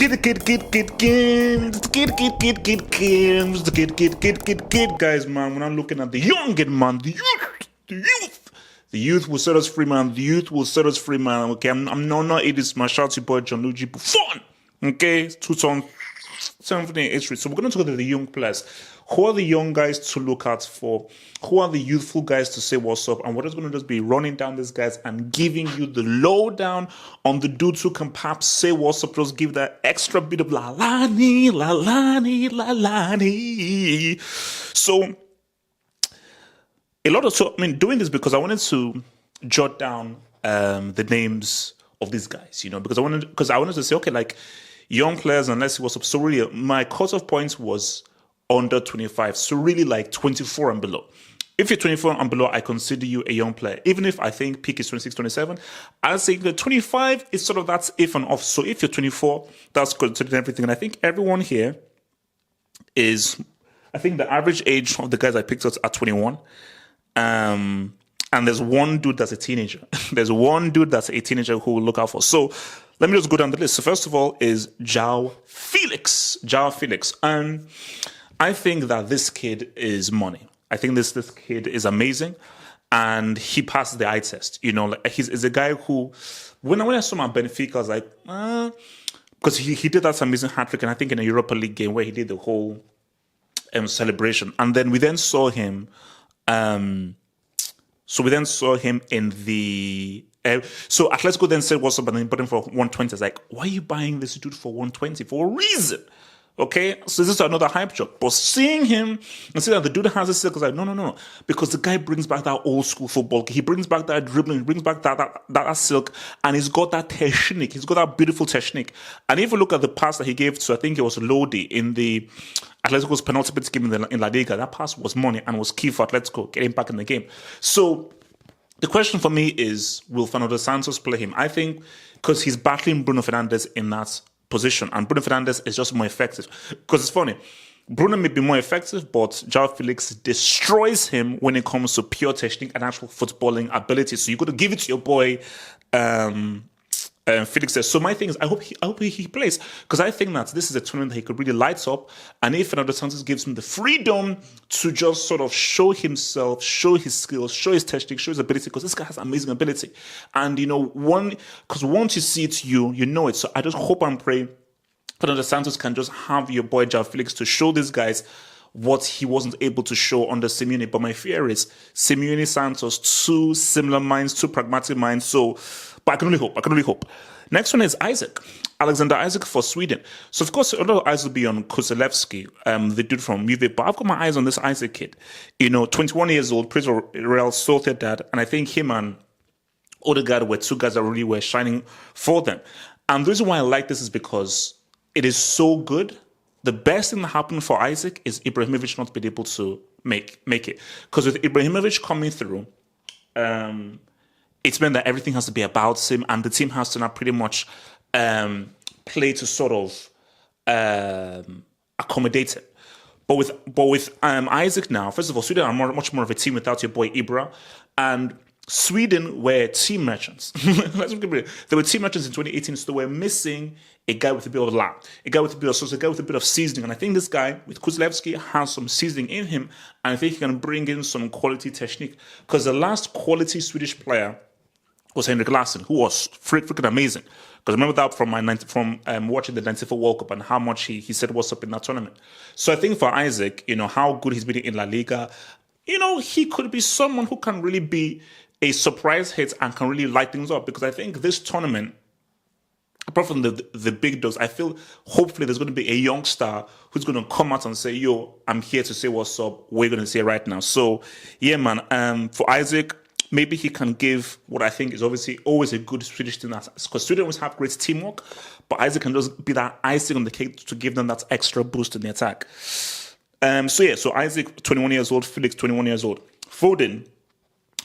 Guys, man, when I'm looking at the young man, the youth will set us free, man. The youth will set us free, man. Okay, I'm not it is my shouty boy Gianluigi Buffon. Okay, 2017 So we're going to talk about the young players. Who are the young guys to look out for? Who are the youthful guys to say what's up? And we're just going to just be running down these guys and giving you the lowdown on the dudes who can perhaps say what's up. Just give that extra bit of la-lani. So, doing this because I wanted to jot down the names of these guys, because I wanted to say, okay, like young players, and let's see what's up. So really, my cutoff points was under 25, so really like 24 and below. If you're 24 and below, I consider you a young player. Even if I think peak is 26, 27, I'll say the 25 is sort of that's if and off. So if you're 24, that's considered everything. And I think everyone here I think the average age of the guys I picked out are 21. And there's one dude that's a teenager. There's one dude that's a teenager who we'll look out for. So let me just go down the list. So first of all is Felix. And I think that this kid is money. I think this kid is amazing. And he passed the eye test. He's a guy who, when I saw him at Benfica, I was like, because he did that amazing hat-trick, and I think in a Europa League game where he did the whole celebration. And then we then saw him in the. So Atletico then said what's up and then put him for 120. I was like, why are you buying this dude for 120? For a reason. Okay, so this is another hype job. But seeing him and see that the dude has a silk, I was like, no. Because the guy brings back that old school football. He brings back that dribbling, he brings back that silk, and he's got that technique. He's got that beautiful technique. And if you look at the pass that he gave to, I think it was Lodi in the Atletico's penultimate game in La Liga, that pass was money and was key for Atletico getting back in the game. So the question for me is, will Fernando Santos play him? I think because he's battling Bruno Fernandes in that position, and Bruno Fernandes is just more effective. Because it's funny, Bruno may be more effective, but João Felix destroys him when it comes to pure technique and actual footballing ability. So you got to give it to your boy Felix there. So my thing is, I hope he plays, because I think that this is a tournament that he could really light up. And if Fernando Santos gives him the freedom to just sort of show himself, show his skills, show his technique, show his ability, because this guy has amazing ability. And because once you see it, you know it. So I just hope and pray Fernando Santos can just have your boy João Felix to show these guys what he wasn't able to show under Simeone. But my fear is Simeone, Santos, two similar minds, two pragmatic minds. But I can only hope. Next one is Alexander Isak for Sweden. So, of course, a lot of eyes will be on Kuzelewski, the dude from Juve. But I've got my eyes on this Isak kid. 21 years old, plays for Real Sociedad. And I think him and Odegaard were two guys that really were shining for them. And the reason why I like this is because it is so good. The best thing that happened for Isak is Ibrahimovic not being able to make it. Because with Ibrahimovic coming through, it's meant that everything has to be about him, and the team has to now pretty much play to sort of accommodate it. But with Isak now, first of all, Sweden are much more of a team without your boy Ibra, and Sweden were team merchants. They were team merchants in 2018, so they were missing a guy with a bit of lime, a guy with a bit of sauce, a guy with a bit of seasoning. And I think this guy with Kuzelewski has some seasoning in him, and I think he can bring in some quality technique. Because the last quality Swedish player was Henrik Larsson, who was freaking amazing. Because I remember that from watching the 94 World Cup and how much he said what's up in that tournament. So I think for Isak, how good he's been in La Liga, he could be someone who can really be a surprise hit and can really light things up. Because I think this tournament, apart from the big dogs, I feel hopefully there's going to be a young star who's going to come out and say, yo, I'm here to say what's up. We're going to say right now. So, yeah, man, for Isak, maybe he can give what I think is obviously always a good Swedish team. Because Sweden always have great teamwork, but Isak can just be that icing on the cake to give them that extra boost in the attack. So Isak, 21 years old, Felix, 21 years old. Foden,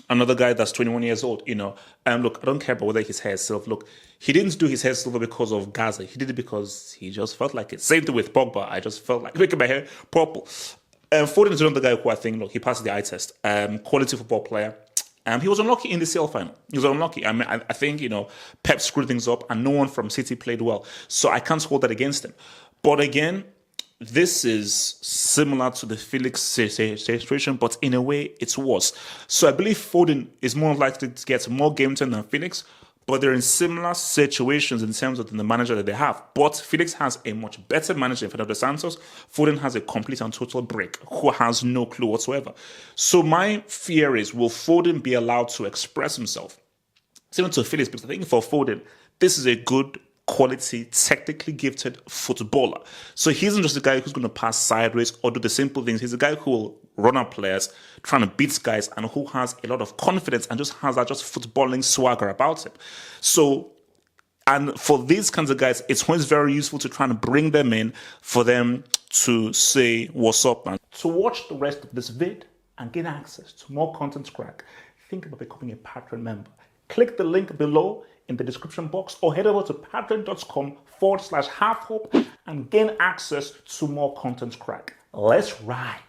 another guy that's 21 years old, Look, I don't care about whether his hair is silver. Look, he didn't do his hair silver because of Gaza. He did it because he just felt like it. Same thing with Pogba. I just felt like making my hair purple. Foden is another guy who I think, look, he passed the eye test. Quality football player. He was unlucky in the CL final. He was unlucky. I mean, I think, Pep screwed things up and no one from City played well. So I can't hold that against him. But again, this is similar to the Felix situation, but in a way, it's worse. So I believe Foden is more likely to get more game time than Felix, but they're in similar situations in terms of the manager that they have. But Felix has a much better manager in Fernando Santos. Foden has a complete and total break who has no clue whatsoever. So my fear is, will Foden be allowed to express himself? Similar to Felix, because I think for Foden, this is a good quality, technically gifted footballer. So he isn't just a guy who's going to pass sideways or do the simple things. He's a guy who will run up players, trying to beat guys, and who has a lot of confidence and just has that just footballing swagger about him. So, and for these kinds of guys, it's always very useful to try and bring them in for them to say, what's up, man. To watch the rest of this vid and get access to more content crack, think about becoming a Patreon member. Click the link below in the description box or head over to patreon.com/halfhope and gain access to more content crack. Let's ride.